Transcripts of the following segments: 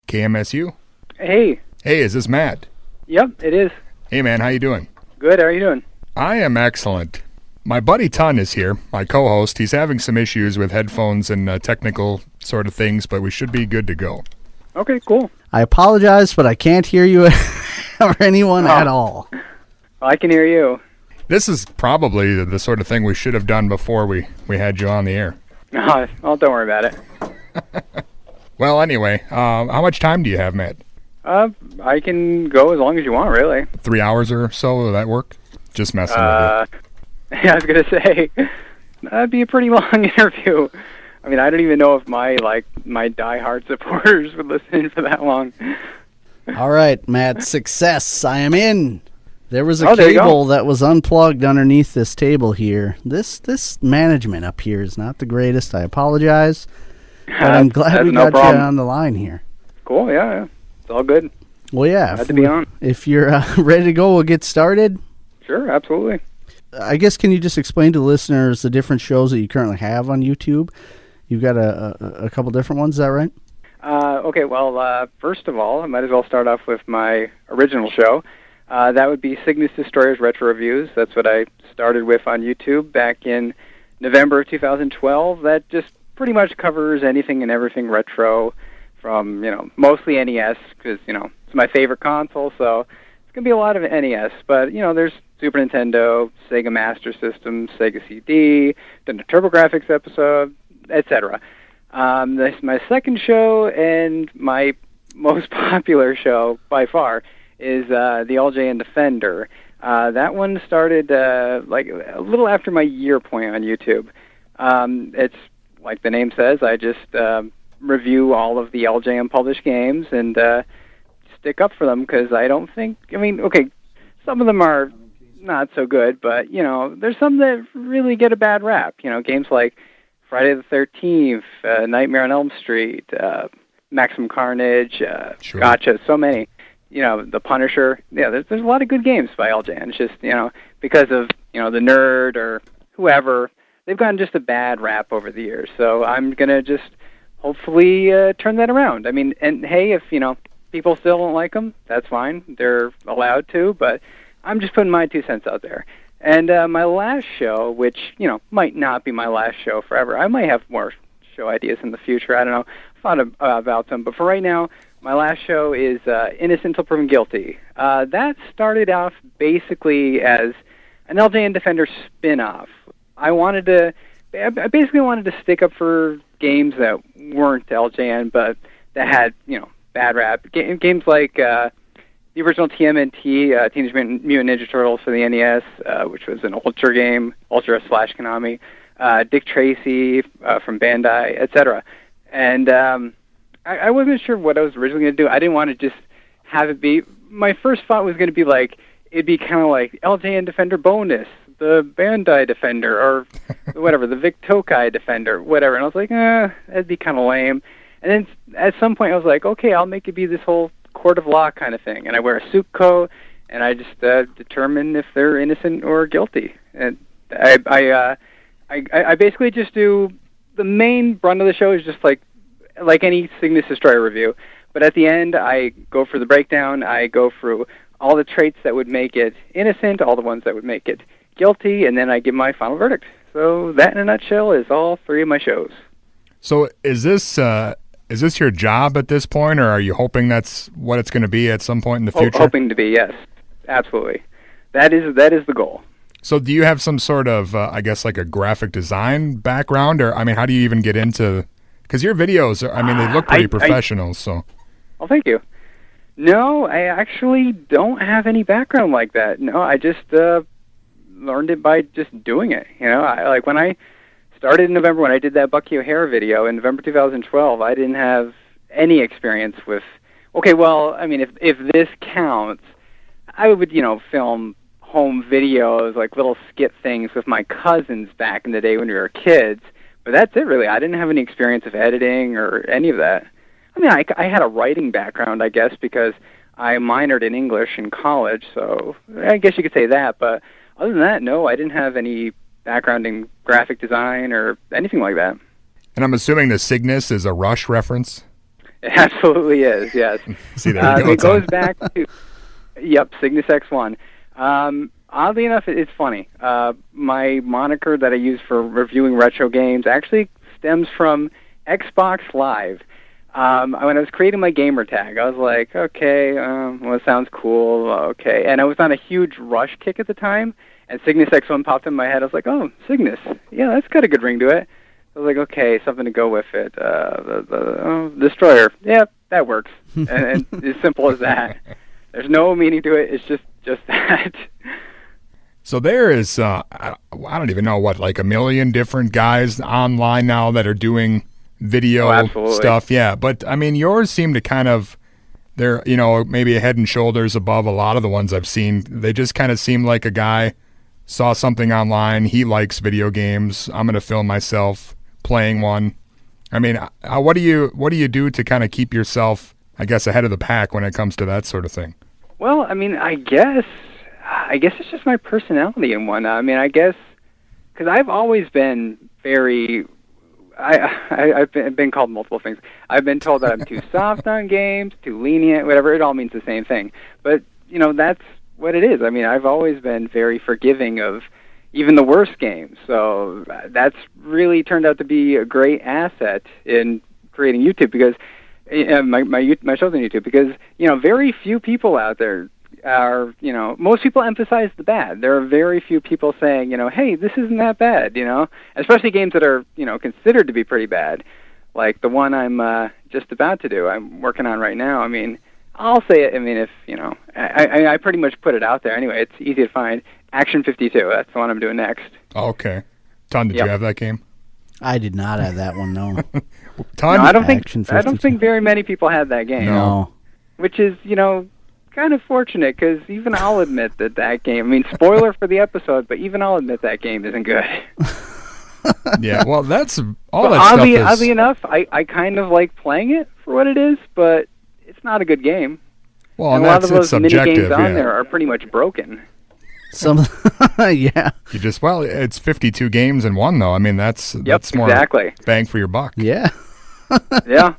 KMSU. Hey. Hey, is this Matt? Yep, it is. Hey, man, how you doing? Good, how are you doing? I am excellent. My buddy Ton is here, my co-host. He's having some issues with headphones and technical sort of things, but we should be good to go. Okay, cool. I apologize, but I can't hear you or anyone at all. Well, I can hear you. This is probably the sort of thing we should have done before we had you on the air. Oh, well, don't worry about it. Well, anyway, how much time do you have, Matt? I can go as long as you want, really. 3 hours or so, will that work? Just messing with you. Yeah, I was going to say, that'd be a pretty long interview. I mean, I don't even know if my diehard supporters would listen for that long. All right, Matt, success. I am in. There was a there you cable that was unplugged underneath this table here. This management up here is not the greatest. I apologize. But I'm glad we got you on the line here. Cool, yeah. It's all good. Well, yeah. Glad to be on. If you're ready to go, we'll get started. Sure, absolutely. I guess, can you just explain to listeners the different shows that you currently have on YouTube? You've got a couple different ones, is that right? Okay, well, first of all, I might as well start off with my original show. That would be Cygnus Destroyer's Retro Reviews. That's what I started with on YouTube back in November of 2012. That just pretty much covers anything and everything retro from, mostly NES, because, it's my favorite console, so it's going to be a lot of NES. But, there's Super Nintendo, Sega Master System, Sega CD, then a TurboGrafx episode, etc. This is my second show, and my most popular show, by far, is the LJN Defender. That one started a little after my year point on YouTube. It's like the name says, I just review all of the LJN published games and stick up for them because I don't think, some of them are not so good, but, there's some that really get a bad rap. Games like Friday the 13th, Nightmare on Elm Street, Maximum Carnage, Sure. Gotcha, so many. The Punisher. Yeah, there's a lot of good games by LJN. It's just, because of, the nerd or whoever, they've gotten just a bad rap over the years. So I'm going to just hopefully turn that around. I mean, and hey, if, people still don't like them, that's fine. They're allowed to, but I'm just putting my 2 cents out there. And my last show, which, might not be my last show forever. I might have more show ideas in the future. I don't know. I thought about them. But for right now, my last show is Innocent Until Proven Guilty. That started off basically as an LJN Defender spin-off. I basically wanted to stick up for games that weren't LJN, but that had, bad rap. Games like the original TMNT, Teenage Mutant Ninja Turtles for the NES, which was an Ultra game, Ultra/Konami, Dick Tracy from Bandai, etc. And I wasn't sure what I was originally going to do. I didn't want to just have it be... My first thought was going to be it'd be kind of like LJN Defender Bonus, the Bandai Defender, or whatever, the Vic Tokai Defender, whatever. And I was like, that'd be kind of lame. And then at some point I was like, okay, I'll make it be this whole court of law kind of thing. And I wear a suit coat, and I just determine if they're innocent or guilty. And I basically just do... The main brunt of the show is just like any Cygnus Destroyer review. But at the end, I go for the breakdown. I go through all the traits that would make it innocent, all the ones that would make it guilty, and then I give my final verdict. So that, in a nutshell, is all 3 of my shows. So is this your job at this point, or are you hoping that's what it's going to be at some point in the future? Hoping to be, yes. Absolutely. That is the goal. So do you have some sort of, I guess, like a graphic design background? Or, how do you even get into... Because your videos, they look pretty professional, so... Well, thank you. No, I actually don't have any background like that. No, I just learned it by just doing it. When I started in November, when I did that Bucky O'Hare video in November 2012, I didn't have any experience with... Okay, well, if this counts, I would, film home videos, like little skit things with my cousins back in the day when we were kids. But that's it, really. I didn't have any experience of editing or any of that. I had a writing background, I guess, because I minored in English in college, so I guess you could say that. But other than that, no, I didn't have any background in graphic design or anything like that. And I'm assuming the Cygnus is a Rush reference? It absolutely is, yes. See, there you go. It goes back to, Cygnus X1. Oddly enough, it's funny. My moniker that I use for reviewing retro games actually stems from Xbox Live. When I was creating my gamer tag, I was like, okay, well, it sounds cool, okay. And I was on a huge Rush kick at the time, and Cygnus X1 popped in my head. I was like, oh, Cygnus. Yeah, that's got a good ring to it. I was like, okay, something to go with it. The Destroyer. Yeah, that works. and as simple as that. There's no meaning to it. It's just that. So there is, I don't even know what, like a million different guys online now that are doing video stuff. Yeah, but I mean, yours seem to kind of, they're, maybe a head and shoulders above a lot of the ones I've seen. They just kind of seem like a guy saw something online. He likes video games. I'm going to film myself playing one. I mean, what do you do to kind of keep yourself, I guess, ahead of the pack when it comes to that sort of thing? Well, I mean, I guess it's just my personality and whatnot. I mean, I guess because I've always been very, I've been called multiple things. I've been told that I'm too soft on games, too lenient, whatever. It all means the same thing. But that's what it is. I mean, I've always been very forgiving of even the worst games. So that's really turned out to be a great asset in creating YouTube because my show's on YouTube because very few people out there are most people emphasize the bad. There are very few people saying hey, this isn't that bad, especially games that are considered to be pretty bad, like the one I'm just about to do. I'm working on right now. I mean, I'll say it. I mean, if I pretty much put it out there anyway. It's easy to find. Action 52. That's the one I'm doing next. Okay. Ton, did you have that game? I did not have that one. No. Ton. No, I don't think very many people had that game. No. Which is kind of fortunate because even I'll admit that game. I mean, spoiler for the episode, but even I'll admit that game isn't good. Yeah. Well, that's all. But that oddly, stuff is... oddly enough, I kind of like playing it for what it is, but it's not a good game. Well, and a lot of those mini games on there are pretty much broken. Yeah. It's 52 games in one, though. I mean, that's more bang for your buck. Yeah. Yeah.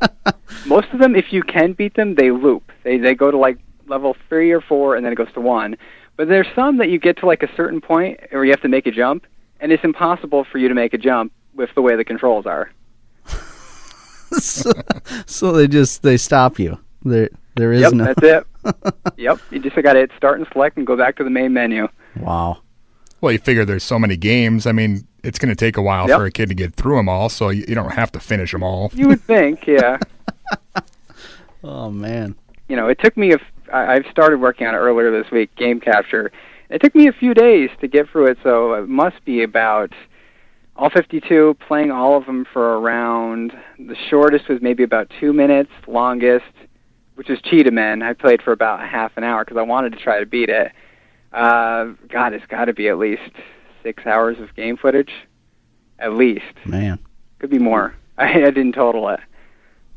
Most of them, if you can beat them, they loop. They go to like level 3 or 4, and then it goes to 1. But there's some that you get to like a certain point where you have to make a jump, and it's impossible for you to make a jump with the way the controls are. so they stop you. There is no. That's it. Yep, you just got to hit start and select and go back to the main menu. Wow. Well, you figure there's so many games. I mean, it's going to take a while for a kid to get through them all, so you don't have to finish them all. You would think, yeah. Oh, man. It took me I've started working on it earlier this week, Game Capture. It took me a few days to get through it, so it must be about all 52, playing all of them for around, the shortest was maybe about 2 minutes, longest, which is Cheetah Men. I played for about half an hour because I wanted to try to beat it. God, it's got to be at least 6 hours of game footage. At least. Man. Could be more. I didn't total it.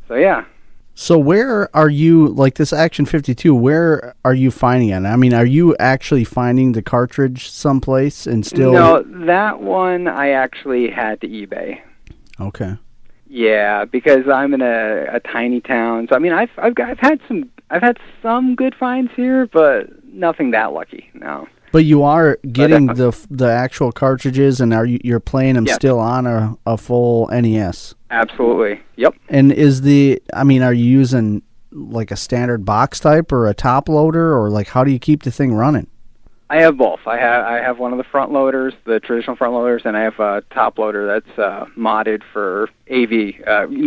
So, yeah. So where are you, like this Action 52, where are you finding it? I mean, are you actually finding the cartridge someplace and still... No, that one I actually had to eBay. Okay. Yeah, because I'm in a tiny town. So I mean, I've had some good finds here, but nothing that lucky. No. But you are getting the actual cartridges, and you're playing them still on a full NES. Absolutely. Yep. And are you using like a standard box type or a top loader, or like how do you keep the thing running? I have both. I have one of the front loaders, the traditional front loaders, and I have a top loader that's modded for AV.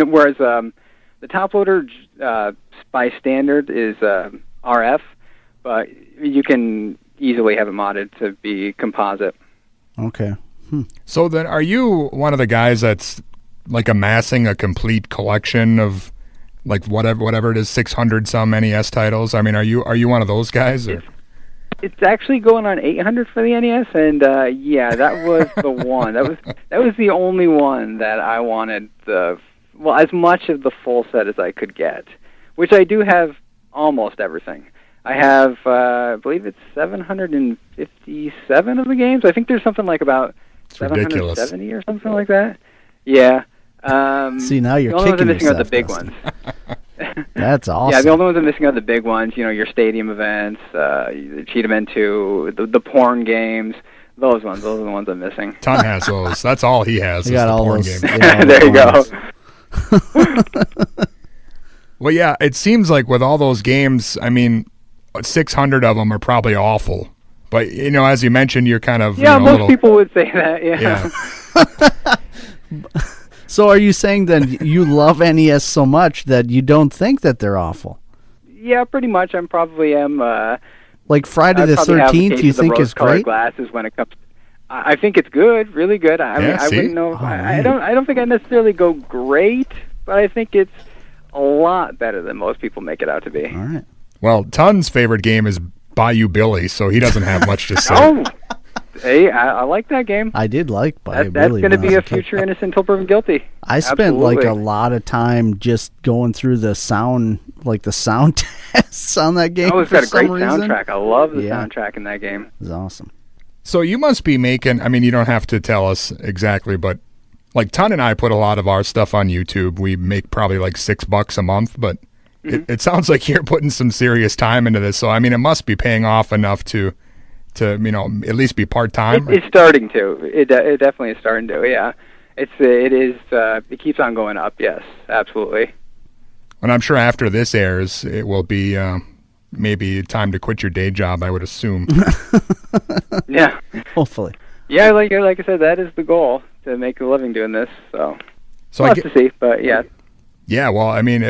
Whereas the top loader by standard is RF, but you can easily have it modded to be composite. Okay. So then, are you one of the guys that's like amassing a complete collection of like whatever it is, 600 some NES titles? I mean, are you one of those guys? Or? It's actually going on 800 for the NES, and that was the one. That was the only one that I wanted as much of the full set as I could get, which I do have almost everything. I have, I believe it's 757 of the games. I think there's something like about 770 or something like that. Yeah. See, now you're kicking yourself. The only ones I'm missing are the big ones. That's awesome. Yeah, the only ones I'm missing are the big ones. Your stadium events, the Cheetah 2, the porn games. Those are the ones I'm missing. Ton has those. That's all he has. Got all porn those. game. Yeah, there you go. Well, yeah, it seems like with all those games, I mean, 600 of them are probably awful. But, as you mentioned, you're kind of... most people would say that, yeah. So are you saying then you love NES so much that you don't think that they're awful? Yeah, pretty much. I probably am... like Friday the 13th, you think is great? Glasses when it comes... I think it's good, really good. I mean, I wouldn't know... I don't think I necessarily go great, but I think it's a lot better than most people make it out to be. All right. Well, Ton's favorite game is Bayou Billy, so he doesn't have much to say. Oh, hey, I like that game. I did like Bayou That's Billy. That's going to be a future innocent until proven guilty. I spent like a lot of time just going through the sound tests on that game. Oh, it's got a great soundtrack. I love the soundtrack in that game. It was awesome. So you must be making, I mean, you don't have to tell us exactly, but like Ton and I put a lot of our stuff on YouTube. We make probably like $6 a month, but it sounds like you're putting some serious time into this. So, I mean, it must be paying off enough to at least be part-time. It's starting to. It definitely is starting to, yeah. It keeps on going up, yes, absolutely. And I'm sure after this airs, it will be maybe time to quit your day job, I would assume. Yeah. Hopefully. Yeah, like I said, that is the goal, to make a living doing this. So we'll have to see, but yeah. Yeah, well, I mean,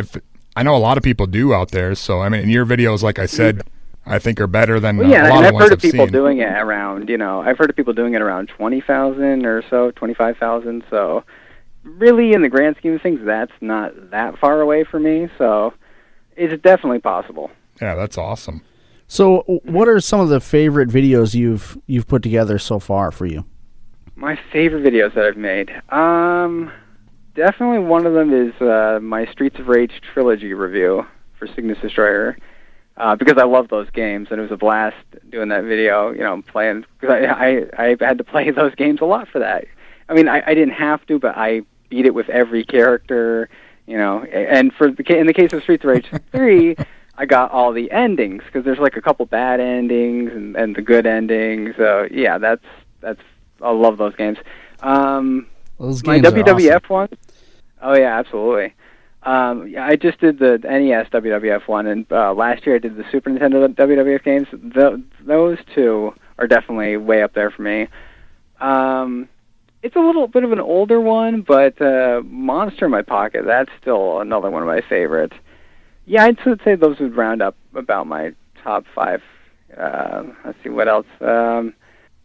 I know a lot of people do out there, so I mean, your videos, like I said, I think are better than a lot of ones I've seen. I've heard of people doing it around, I've heard of people doing it around 20,000 or so, 25,000. So really, in the grand scheme of things, that's not that far away for me. So it's definitely possible. Yeah, that's awesome. So, what are some of the favorite videos you've put together so far for you? My favorite videos that I've made, definitely one of them is my Streets of Rage trilogy review for Cygnus Destroyer, because I love those games, and it was a blast doing that video. Playing, because I had to play those games a lot for that. I mean, I didn't have to, but I beat it with every character. And in the case of Streets of Rage 3. I got all the endings, because there's like a couple bad endings and the good endings. So yeah, that's I love those games. Those games my WWF one. Oh yeah, absolutely. I just did the NES WWF one, and last year I did the Super Nintendo WWF games. Those two are definitely way up there for me. It's a little bit of an older one, but Monster in My Pocket, that's still another one of my favorites. Yeah, I'd say those would round up about my top 5. Let's see, what else?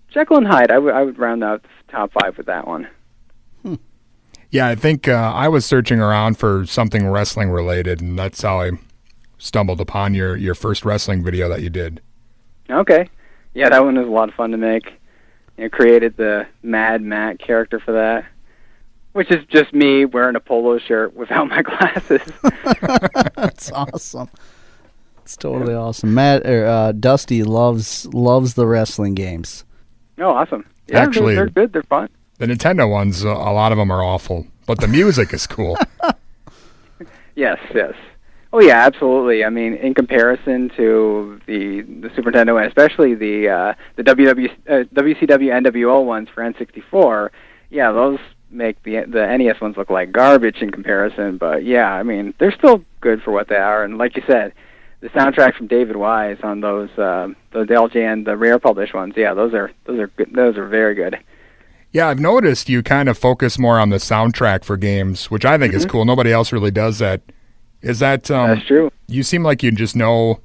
Jekyll and Hyde, I would round out the top 5 with that one. Yeah, I think I was searching around for something wrestling related, and that's how I stumbled upon your first wrestling video that you did. Okay. Yeah, that one was a lot of fun to make. Created the Mad Matt character for that, which is just me wearing a polo shirt without my glasses. That's awesome. It's totally awesome. Dusty loves the wrestling games. Oh, awesome. Yeah, actually, they're good. They're fun. The Nintendo ones, a lot of them are awful, but the music is cool. Yes. Oh, yeah, absolutely. I mean, in comparison to the Super Nintendo, and especially the WCW NWO ones for N64, yeah, those make the NES ones look like garbage in comparison. But yeah, I mean, they're still good for what they are. And like you said, the soundtrack from David Wise on those the LJN, the rare published ones, yeah, those are good. Those are very good. Yeah, I've noticed you kind of focus more on the soundtrack for games, which I think is cool. Nobody else really does that. Is that that's true? You seem like you just know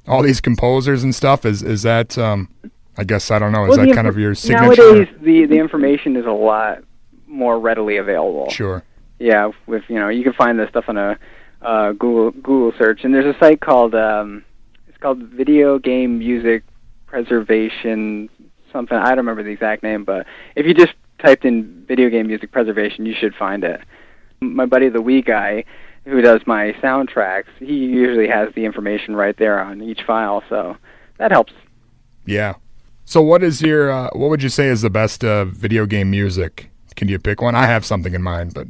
all these composers and stuff. Is that I guess I don't know. Is that kind of your signature? Nowadays, the information is a lot more readily available. Sure. Yeah, with you can find this stuff on a Google search, and there's a site called it's called Video Game Music Preservation something. I don't remember the exact name, but if you just typed in Video Game Music Preservation, you should find it. My buddy, the Wii guy, who does my soundtracks, he usually has the information right there on each file, so that helps. Yeah. So what is your what would you say is the best video game music? Can you pick one? I have something in mind, but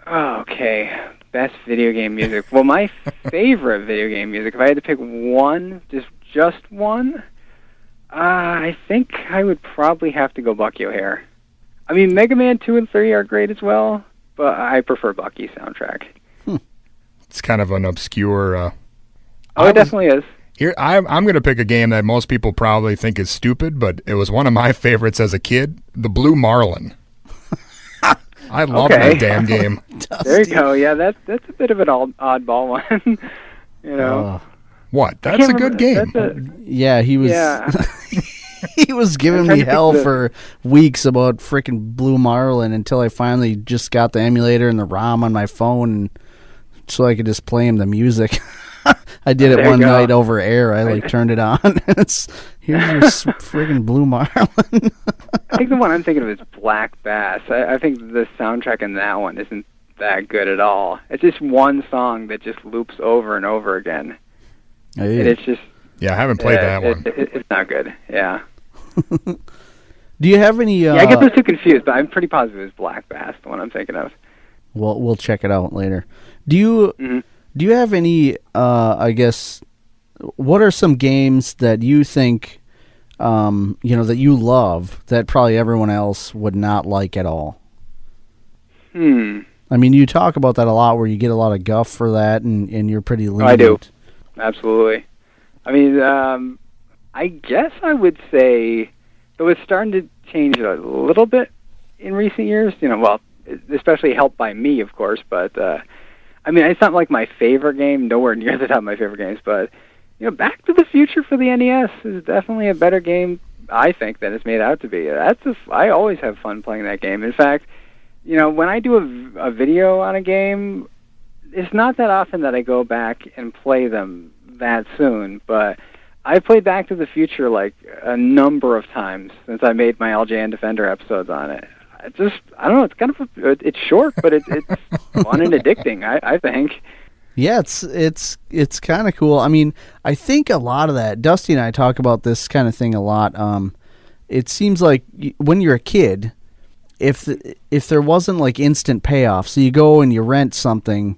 okay. Best video game music. Well, my favorite video game music, if I had to pick one, just one, I think I would probably have to go Bucky O'Hare. I mean, Mega Man 2 and 3 are great as well, but I prefer Bucky's soundtrack. It's kind of an obscure... it definitely is. Here, I'm going to pick a game that most people probably think is stupid, but it was one of my favorites as a kid, the Blue Marlin. I love that damn game. There you go. Yeah, that's a bit of an oddball one. You know. What? That's a good game. Yeah, he was. Yeah. He was giving me hell for weeks about frickin' Blue Marlin until I finally just got the emulator and the ROM on my phone, so I could just play him the music. I did it one night over air. I turned it on. Here's your friggin' Blue Marlin. I think the one I'm thinking of is Black Bass. I think the soundtrack in that one isn't that good at all. It's just one song that just loops over and over again. And it's just... Yeah, I haven't played that one. It's not good. Yeah. Do you have any... I get those two confused, but I'm pretty positive it's Black Bass, the one I'm thinking of. Well, we'll check it out later. Do you have any, I guess, what are some games that you think, that you love that probably everyone else would not like at all? I mean, you talk about that a lot where you get a lot of guff for that and you're pretty lenient. I do. Absolutely. I mean, I guess I would say, though it's starting to change a little bit in recent years, especially helped by me, of course, but... I mean, it's not like my favorite game, nowhere near the top of my favorite games, but, Back to the Future for the NES is definitely a better game, I think, than it's made out to be. I always have fun playing that game. In fact, when I do a video on a game, it's not that often that I go back and play them that soon, but I played Back to the Future like a number of times since I made my LJN Defender episodes on it. I don't know. It's kind of it's short, but it's fun and addicting. I think. Yeah, it's kind of cool. I mean, I think a lot of that. Dusty and I talk about this kind of thing a lot. It seems like when you're a kid, if there wasn't like instant payoff, so you go and you rent something,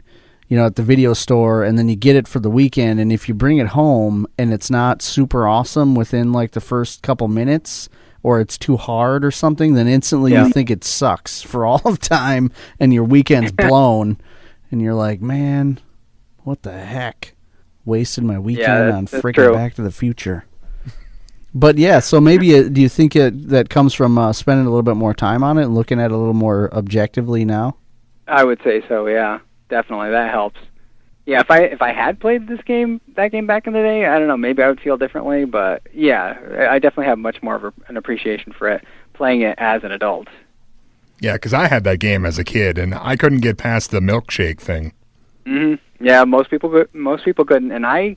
at the video store, and then you get it for the weekend, and if you bring it home and it's not super awesome within like the first couple minutes, or it's too hard or something, then instantly you think it sucks for all of time, and your weekend's blown, and you're like, man, what the heck? Wasted my weekend on freaking Back to the Future. But yeah, so maybe do you think that comes from spending a little bit more time on it and looking at it a little more objectively now? I would say so, yeah. Definitely, that helps. Yeah, if I had played that game back in the day, I don't know, maybe I would feel differently, but yeah, I definitely have much more of an appreciation for it, playing it as an adult. Yeah, because I had that game as a kid, and I couldn't get past the milkshake thing. Mm-hmm. Yeah, most people couldn't, and I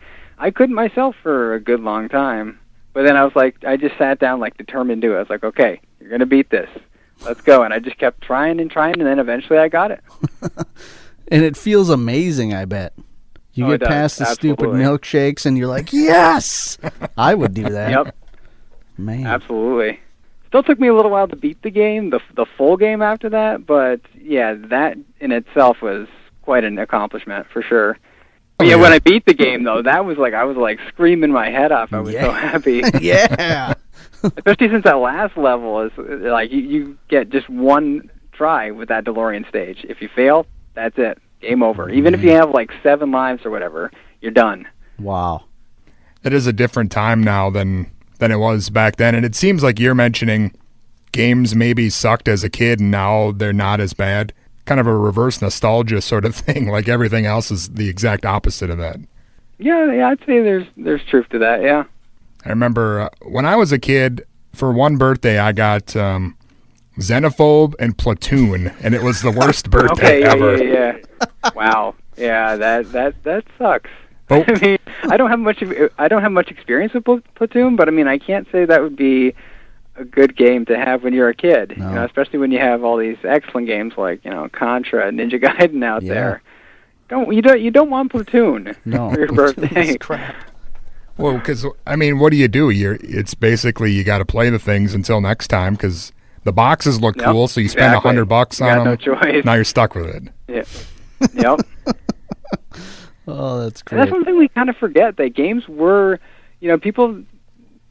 couldn't myself for a good long time. But then I just sat down determined to do it. I was like, okay, you're going to beat this. Let's go. And I just kept trying, and then eventually I got it. And it feels amazing, I bet. You get past the stupid milkshakes, and you're like, yes! I would do that. Yep. Man. Absolutely. Still took me a little while to beat the game, the full game after that, but yeah, that in itself was quite an accomplishment, for sure. But yeah, when I beat the game, though, that was I was screaming my head off. I was so happy. Yeah. Especially since that last level is, you get just one try with that DeLorean stage. If you fail, that's it. Game over. Even if you have 7 lives or whatever, you're done. Wow. It is a different time now than it was back then. And it seems like you're mentioning games maybe sucked as a kid and now they're not as bad. Kind of a reverse nostalgia sort of thing. Like everything else is the exact opposite of that. Yeah, I'd say there's truth to that, yeah. I remember when I was a kid, for one birthday, I got Xenophobe and Platoon, and it was the worst birthday ever. Yeah. Wow. Yeah, that sucks. Oh. I mean, I don't have much experience with Platoon, but I mean, I can't say that would be a good game to have when you're a kid. No. Especially when you have all these excellent games like Contra, Ninja Gaiden out there. You don't want Platoon for your birthday. Crap. Well, because I mean, what do? It's basically you got to play the things until next time because the boxes look cool, so you spend $100 on them. No choice. Now you're stuck with it. Yeah. Yep. Oh, that's great. And that's one thing we kind of forget, that games were, people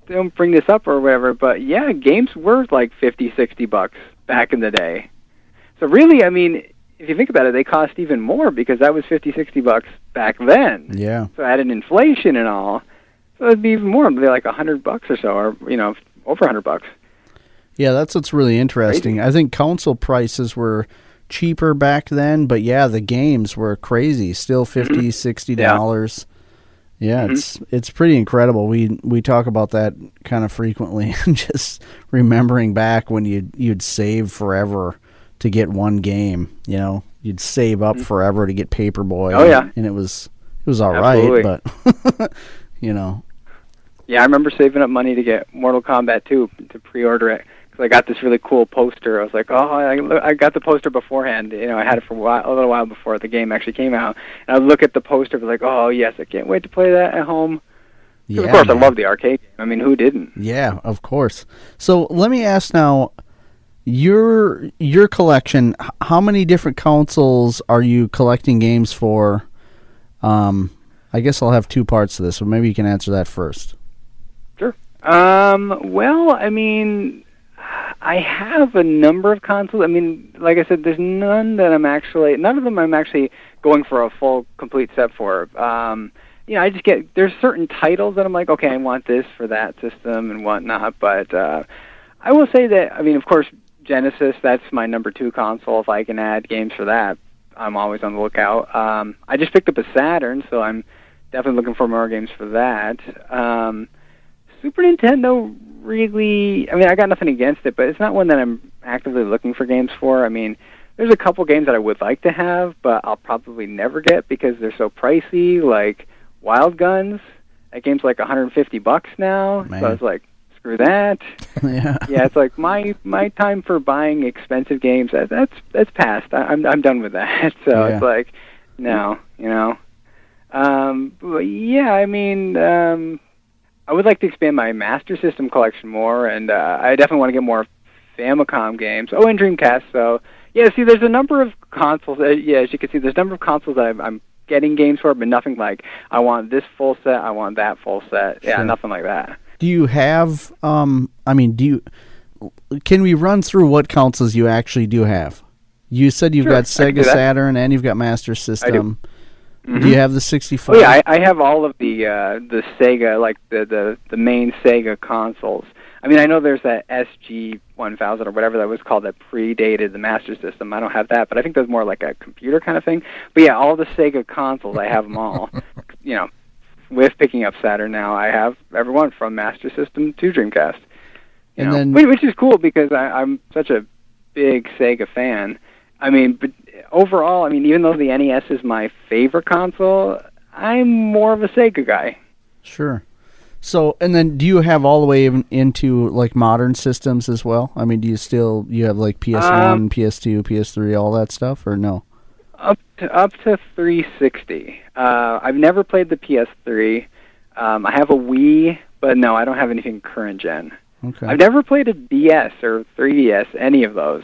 don't bring this up or whatever, but yeah, games were like $50-$60 back in the day. So really, I mean, if you think about it, they cost even more because that was $50-$60 back then. Yeah. So added inflation and all, so it'd be even more. It'd be like $100 or so, or over $100. Yeah, that's what's really interesting. Crazy. I think console prices were cheaper back then, but yeah, the games were crazy. Still $50-$60. Yeah, it's pretty incredible. We talk about that kind of frequently, just remembering back when you'd save forever to get one game. You'd save up forever to get Paperboy. Oh yeah, and it was all Absolutely. right, but Yeah, I remember saving up money to get Mortal Kombat 2 to pre-order it. I got this really cool poster. I was like, I got the poster beforehand. I had it for a little while before the game actually came out. And I would look at the poster and be like, oh, yes, I can't wait to play that at home. Yeah, of course, man. I love the arcade game. I mean, who didn't? Yeah, of course. So let me ask now, your collection, how many different consoles are you collecting games for? I guess I'll have two parts to this, so maybe you can answer that first. Sure. Well, I mean, I have a number of consoles. I mean, like I said, there's none of them I'm actually going for a full, complete set for. I just there's certain titles that I'm like, okay, I want this for that system and whatnot, but I will say that, I mean, of course, Genesis, that's my number 2 console. If I can add games for that, I'm always on the lookout. I just picked up a Saturn, so I'm definitely looking for more games for that. Super Nintendo, really, I mean, I got nothing against it, but it's not one that I'm actively looking for games for. I mean, there's a couple games that I would like to have, but I'll probably never get because they're so pricey, like Wild Guns. That game's like $150 now, Man. So I was like, screw that. Yeah, it's like my time for buying expensive games, that's past. I'm done with that. So It's like, no, But yeah, I mean, I would like to expand my Master System collection more, and I definitely want to get more Famicom games. Oh, and Dreamcast. So yeah, see, there's a number of consoles. As you can see, there's a number of consoles that I'm getting games for, but nothing like I want this full set, I want that full set. Yeah, Sure. Nothing like that. Do you have? Can we run through what consoles you actually do have? You said you've Sure, got I can do Sega that. Saturn and you've got Master System. Mm-hmm. Do you have the 64? Oh yeah, I have all of the Sega, like the main Sega consoles. I mean, I know there's that SG-1000 or whatever that was called that predated the Master System. I don't have that, but I think that's more like a computer kind of thing. But yeah, all the Sega consoles, I have them all. With picking up Saturn now, I have everyone from Master System to Dreamcast. Which is cool because I'm such a big Sega fan. I mean, but overall, I mean, even though the NES is my favorite console, I'm more of a Sega guy. Sure. So, and then do you have all the way into like modern systems as well? I mean, do you have like PS1, PS2, PS3, all that stuff, or no? Up to 360. I've never played the PS3. I have a Wii, but no, I don't have anything current gen. Okay. I've never played a DS or 3DS, any of those.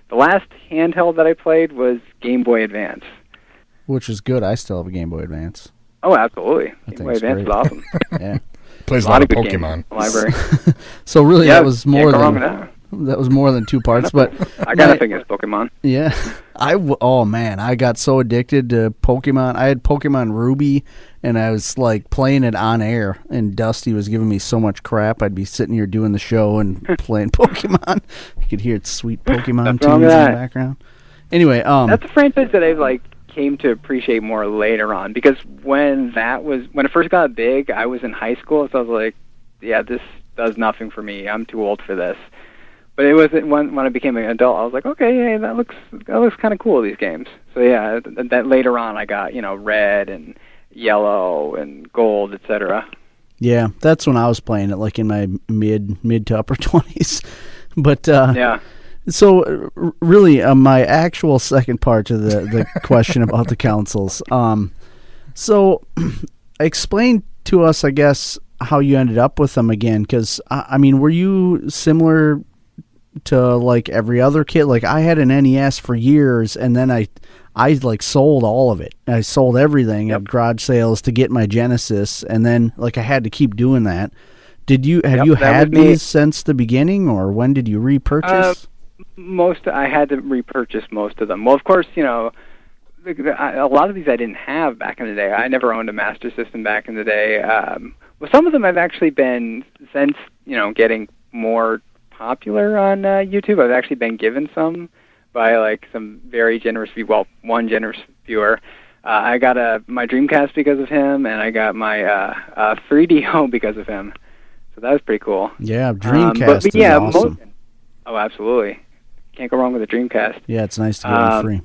The last handheld that I played was Game Boy Advance. Which is good. I still have a Game Boy Advance. Oh, absolutely. That Game Boy thing's Advance is great. awesome. Yeah. Plays a lot of good Pokemon. games in the library. So really, Yeah, that was more can't go wrong than with that was more than 2 parts. But I got nothing against Pokemon. yeah, oh man, I got so addicted to Pokemon. I had Pokemon Ruby, and I was like playing it on air. And Dusty was giving me so much crap. I'd be sitting here doing the show and playing Pokemon. You could hear its sweet Pokemon tunes in the background. Anyway, that's a franchise that I've came to appreciate more later on, because when it first got big, I was in high school, so I was like, yeah, this does nothing for me. I'm too old for this. But it was when I became an adult, I was like, okay, hey, that looks kind of cool, these games. So yeah, that later on I got red and yellow and gold, etc. Yeah, that's when I was playing it, like in my mid to upper 20s. But yeah. So really, my actual second part to the question about the consoles. So explain to us, I guess, how you ended up with them again. Because I mean, were you similar to like every other kid? Like I had an NES for years, and then I I like sold all of it. I sold everything at garage sales to get my Genesis, and then like I had to keep doing that. Have you had these since the beginning, or when did you repurchase? I had to repurchase most of them. Well, of course, a lot of these I didn't have back in the day. I never owned a Master System back in the day. Well, some of them I've actually been, since getting more popular on YouTube, I've actually been given some by like some very generous one generous viewer. I got my Dreamcast because of him, and I got my 3DO because of him. So that was pretty cool. Yeah, Dreamcast is awesome. Oh, absolutely. Can't go wrong with a Dreamcast. Yeah, it's nice to get it free.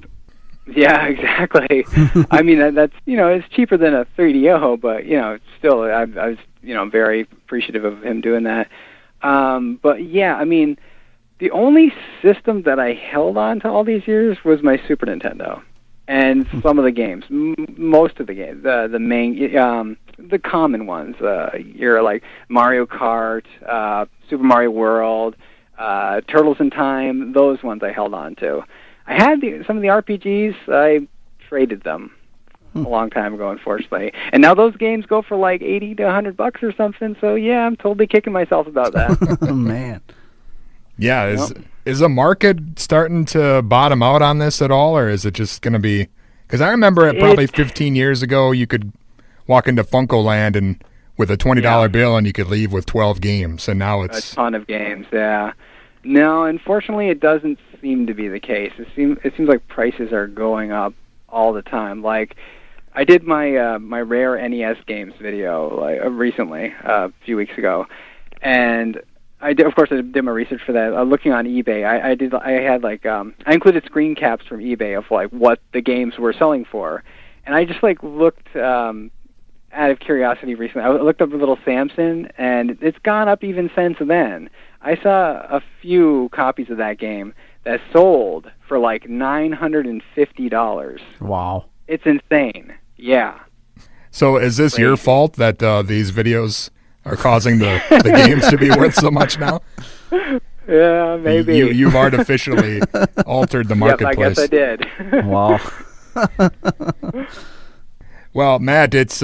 Yeah, exactly. I mean, that's it's cheaper than a 3DO, but still, I was very appreciative of him doing that. But yeah, I mean, the only system that I held on to all these years was my Super Nintendo, and some of the games, most of the games, the main, the common ones. You're like Mario Kart, Super Mario World, Turtles in Time. Those ones I held on to. I had some of the RPGs. I traded them a long time ago, unfortunately. And now those games go for like $80 to $100 or something. So yeah, I'm totally kicking myself about that. Oh, man. Yeah, is the market starting to bottom out on this at all, or is it just going to be? Because I remember probably 15 years ago, you could walk into Funko Land and with a $20 bill, and you could leave with 12 games, and now it's a ton of games. Yeah. No, unfortunately, it doesn't seem to be the case. It seems like prices are going up all the time. Like, I did my my rare NES games video recently, a few weeks ago, and I did my research for that. Looking on eBay, I included screen caps from eBay of like what the games were selling for, and I just like looked out of curiosity recently. I looked up a little Samson, and it's gone up even since then. I saw a few copies of that game that sold for like $950. Wow. It's insane. Yeah. So is this your fault that these videos are causing the games to be worth so much now? Yeah, maybe. You've artificially altered the marketplace. Yep, I guess I did. Wow. Well, Matt, it's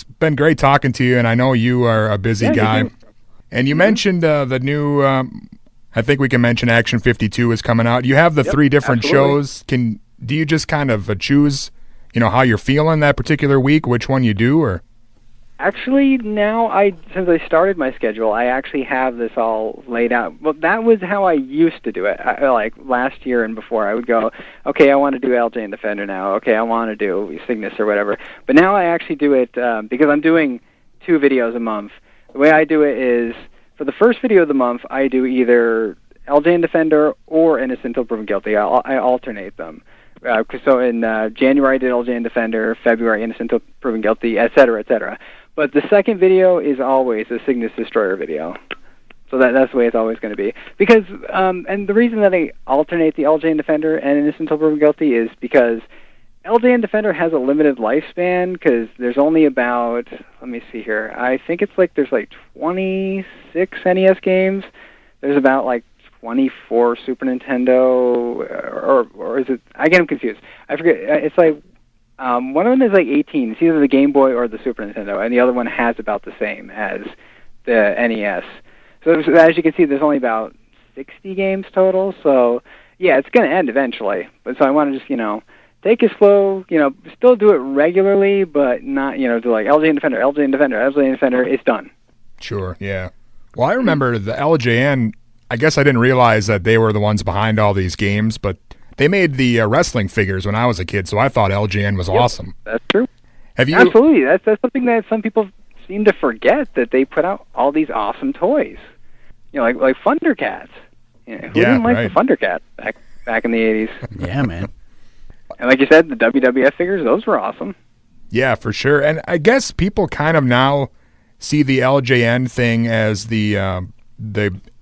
been great talking to you, and I know you are a busy guy. And you mentioned the new, I think we can mention Action 52 is coming out. You have the 3 different shows. Do you just kind of choose, how you're feeling that particular week, which one you do, or? Actually, now since I started my schedule, I actually have this all laid out. Well, that was how I used to do it. Like last year and before, I would go, okay, I want to do LJN Defender now. Okay, I want to do Cygnus or whatever. But now I actually do it because I'm doing 2 videos a month. The way I do it is, for the first video of the month, I do either LJN Defender or Innocent Until Proven Guilty. I alternate them. So in January, I did LJN Defender, February, Innocent Until Proven Guilty, et cetera, et cetera. But the second video is always a Cygnus Destroyer video. So that's the way it's always going to be. Because, and the reason that I alternate the LJN Defender and Innocent Until Proven Guilty is because LJN Defender has a limited lifespan, because there's only about, let me see here, I think it's like there's like 26 NES games. There's about like 24 Super Nintendo, or is it, I get them confused. I forget, it's like, one of them is like 18. It's either the Game Boy or the Super Nintendo, and the other one has about the same as the NES. So as you can see, there's only about 60 games total, so yeah, it's going to end eventually. But so I want to just, take it slow, still do it regularly, but not, do like LJN Defender, LJN Defender, LJN Defender, it's done. Sure, yeah. Well, I remember the LJN, I guess I didn't realize that they were the ones behind all these games, but they made the wrestling figures when I was a kid, so I thought LJN was awesome. That's true. Have you? Absolutely. That's something that some people seem to forget, that they put out all these awesome toys. Like Thundercats. Who didn't like the Thundercats back in the 80s? Yeah, man. And like you said, the WWF figures, those were awesome. Yeah, for sure. And I guess people kind of now see the LJN thing as the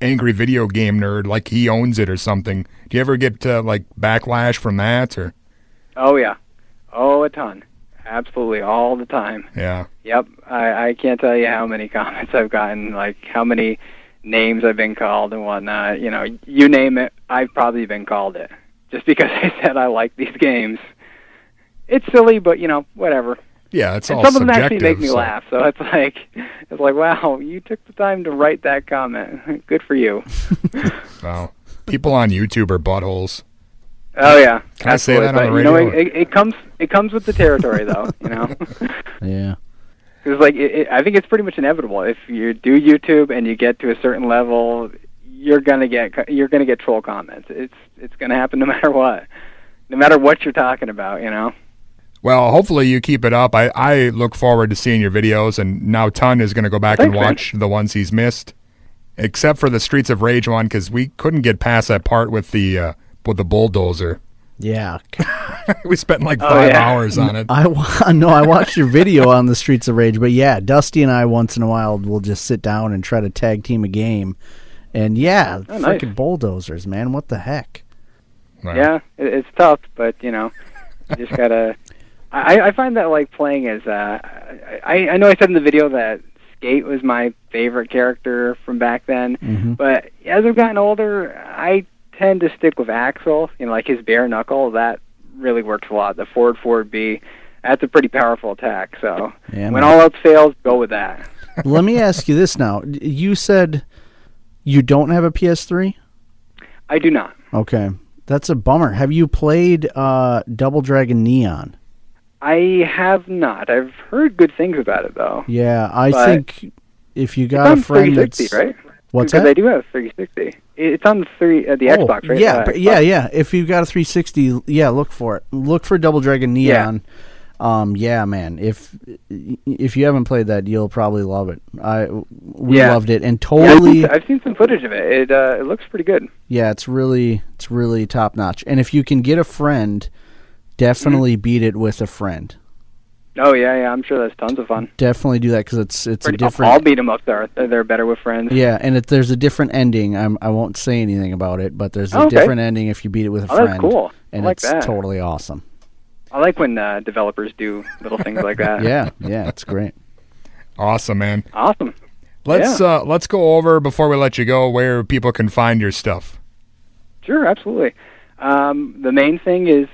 angry video game nerd, like he owns it or something. Do you ever get like backlash from that, or? Oh yeah, a ton, absolutely, all the time. Yeah. Yep. I can't tell you how many comments I've gotten, like how many names I've been called and whatnot. You name it, I've probably been called it, just because I said I like these games. it's silly, but whatever. Yeah, it's and all some of them subjective. actually make me laugh, so it's like, wow, you took the time to write that comment. Good for you. Wow. People on YouTube are buttholes. Oh yeah, can I say that on the radio? It comes with the territory, though. Yeah. Because I think it's pretty much inevitable. If you do YouTube and you get to a certain level, you're gonna get troll comments. It's gonna happen no matter what you're talking about. Well, hopefully you keep it up. I look forward to seeing your videos, and now Ton is going to go back and watch the ones he's missed, except for the Streets of Rage one, because we couldn't get past that part with the bulldozer. Yeah. We spent like 5 hours on it. I watched your video on the Streets of Rage, but yeah, Dusty and I once in a while will just sit down and try to tag team a game, and freaking bulldozers, man, what the heck? Wow. Yeah, it's tough, but you just gotta. I find that playing as I know I said in the video that Skate was my favorite character from back then, but as I've gotten older, I tend to stick with Axel. His bare knuckle, that really works a lot. The forward B, that's a pretty powerful attack. So when all else fails, go with that. Let me ask you this now. You said you don't have a PS3? I do not. Okay. That's a bummer. Have you played Double Dragon Neon? I have not. I've heard good things about it, though. Yeah, I think if you got a friend that's... It's on 360, right? What's that? Because I do have 360. It's on the Xbox, right? Yeah. If you've got a 360, look for it. Look for Double Dragon Neon. Yeah, man. If you haven't played that, you'll probably love it. We loved it, and totally. Yeah, I've seen some footage of it. It looks pretty good. Yeah, it's really top notch. And if you can get a friend, definitely beat it with a friend. Oh yeah, I'm sure that's tons of fun. Definitely do that because it's a different. All beat 'em up there. They're better with friends. Yeah, and there's a different ending. I won't say anything about it, but there's a different ending if you beat it with a friend. That's cool. And I like it's that. Totally awesome. I like when developers do little things like that. Yeah, it's great. Awesome, man. Awesome. Let's go over before we let you go where people can find your stuff. Sure, absolutely. The main thing is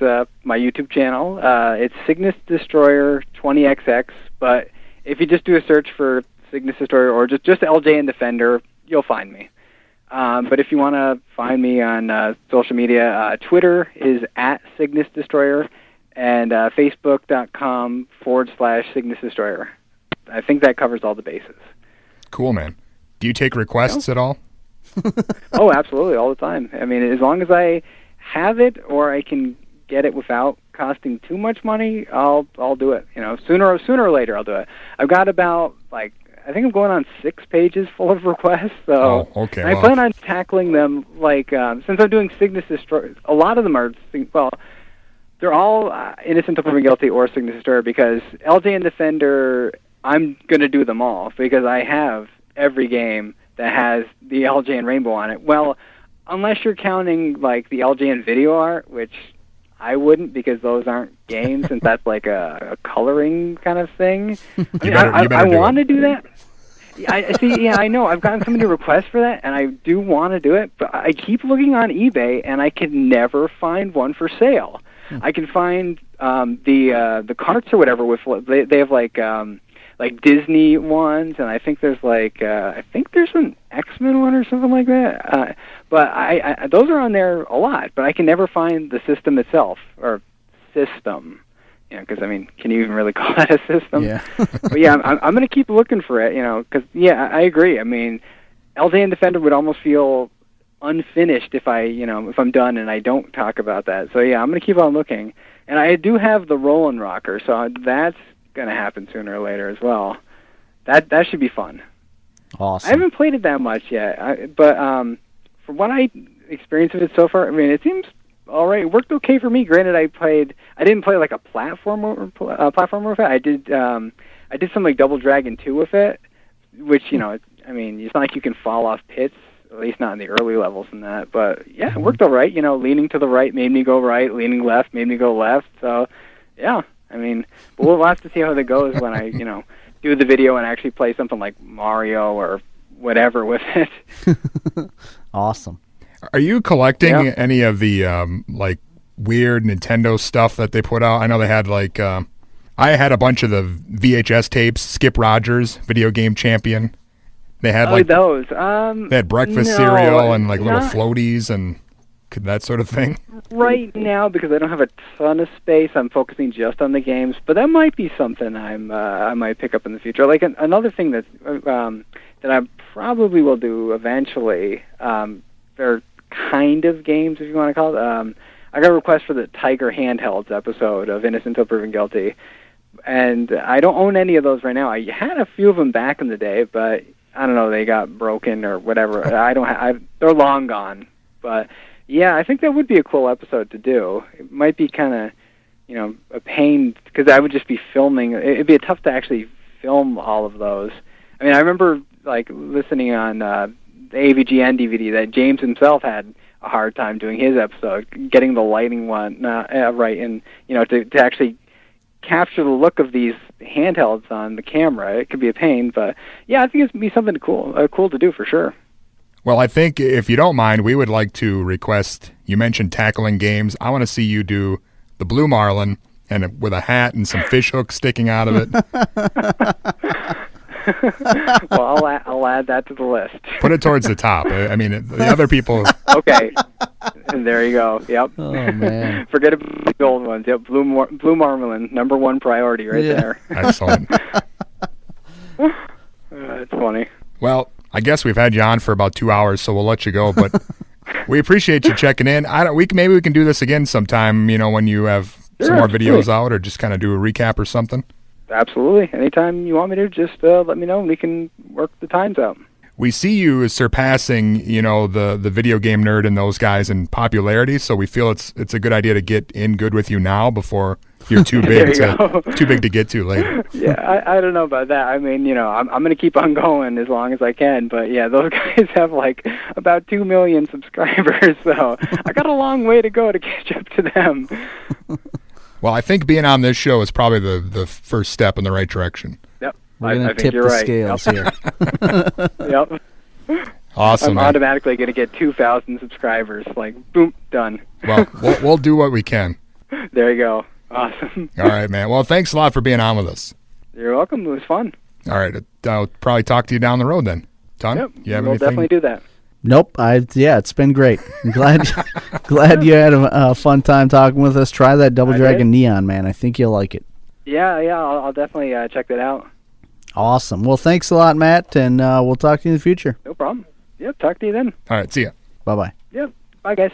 my YouTube channel. It's Cygnus Destroyer 20XX, but if you just do a search for Cygnus Destroyer or just LJN Defender, you'll find me. But if you want to find me on social media, Twitter is @Cygnus Destroyer and Facebook.com/Cygnus Destroyer. I think that covers all the bases. Cool, man. Do you take requests at all? Oh, absolutely, all the time. I mean, as long as I have it or I can get it without costing too much money, I'll do it. Sooner or later I'll do it. I've got about I think I'm going on 6 pages full of requests. So okay. I plan on tackling them since I'm doing Cygnus Destroyer. A lot of them are they're all Innocent Until Proven Guilty or Cygnus Destroyer because LJN Defender, I'm going to do them all because I have every game that has the LJN Rainbow on it. Well, unless you're counting the LJN video art, which I wouldn't because those aren't games since that's a coloring kind of thing. I want to do that. I know. I've gotten so many requests for that, and I do want to do it, but I keep looking on eBay, and I can never find one for sale. I can find the carts or whatever with they have Disney ones, and I think there's there's an X-Men one or something like that. But I those are on there a lot, but I can never find the system itself or system. Because can you even really call that a system? Yeah. But yeah, I'm going to keep looking for it. Because I agree. LJN Defender would almost feel unfinished if if I'm done and I don't talk about that. So yeah, I'm going to keep on looking, and I do have the Rollin' Rocker, so that's going to happen sooner or later as well. That should be fun. Awesome. I haven't played it that much yet, but from what I experienced of it so far, it seems all right. It worked okay for me. Granted, I didn't play a platformer with it. I did some Double Dragon 2 with it, which it's not like you can fall off pits, at least not in the early levels in that. But yeah, it worked all right. Leaning to the right made me go right, leaning left made me go left. So yeah. But we'll have to see how that goes when I, do the video and actually play something like Mario or whatever with it. Awesome. Are you collecting any of the weird Nintendo stuff that they put out. I know they had like I had a bunch of the VHS tapes. Skip Rogers, video game champion. They had like those. They had breakfast cereal and like little floaties and that sort of thing. Right now, because I don't have a ton of space, I'm focusing just on the games. But that might be something I might pick up in the future. Like another thing that I probably will do eventually. They're kind of games, if you want to call it. I got a request for the Tiger Handhelds episode of Innocent Until Proven Guilty, and I don't own any of those right now. I had a few of them back in the day, but I don't know, they got broken or whatever. They're long gone. But yeah, I think that would be a cool episode to do. It might be kind of, a pain because I would just be filming. It'd be tough to actually film all of those. I mean, I remember like listening on the AVGN DVD that James himself had a hard time doing his episode, getting the lighting one right, and to actually capture the look of these handhelds on the camera. It could be a pain, but yeah, I think it'd be something cool to do for sure. Well, I think if you don't mind, we would like to request, you mentioned tackling games. I want to see you do the Blue Marlin and with a hat and some fish hooks sticking out of it. Well, I'll add that to the list. Put it towards the top. I mean, the other people. Okay, and there you go. Yep. Oh man. Forget about the old ones. Yep. Blue Marlin, #1 priority right there. Excellent. It's funny. Well, I guess we've had you on for about 2 hours, so we'll let you go. But we appreciate you checking in. Maybe we can do this again sometime. When you have some more videos out, or just kind of do a recap or something. Absolutely. Anytime you want me to, just let me know and we can work the times out. We see you as surpassing, the video game nerd and those guys in popularity, so we feel it's a good idea to get in good with you now before you're too big to get to later. Yeah, I don't know about that. I mean, I'm going to keep on going as long as I can, but yeah, those guys have like about 2 million subscribers, so I got a long way to go to catch up to them. Well, I think being on this show is probably the first step in the right direction. Yep. We're going to tip the scales here. Yep. Awesome. I'm automatically going to get 2,000 subscribers. Like, boom, done. Well, we'll do what we can. There you go. Awesome. All right, man. Well, thanks a lot for being on with us. You're welcome. It was fun. All right. I'll probably talk to you down the road then. Ton? Yep. You have we'll anything? Definitely do that. Nope. It's been great. I'm glad you had a fun time talking with us. Try that Double Dragon Neon, man. I think you'll like it. Yeah. I'll definitely check that out. Awesome. Well, thanks a lot, Matt, and we'll talk to you in the future. No problem. Yep. Talk to you then. All right. See ya. Bye-bye. Yep. Bye, guys.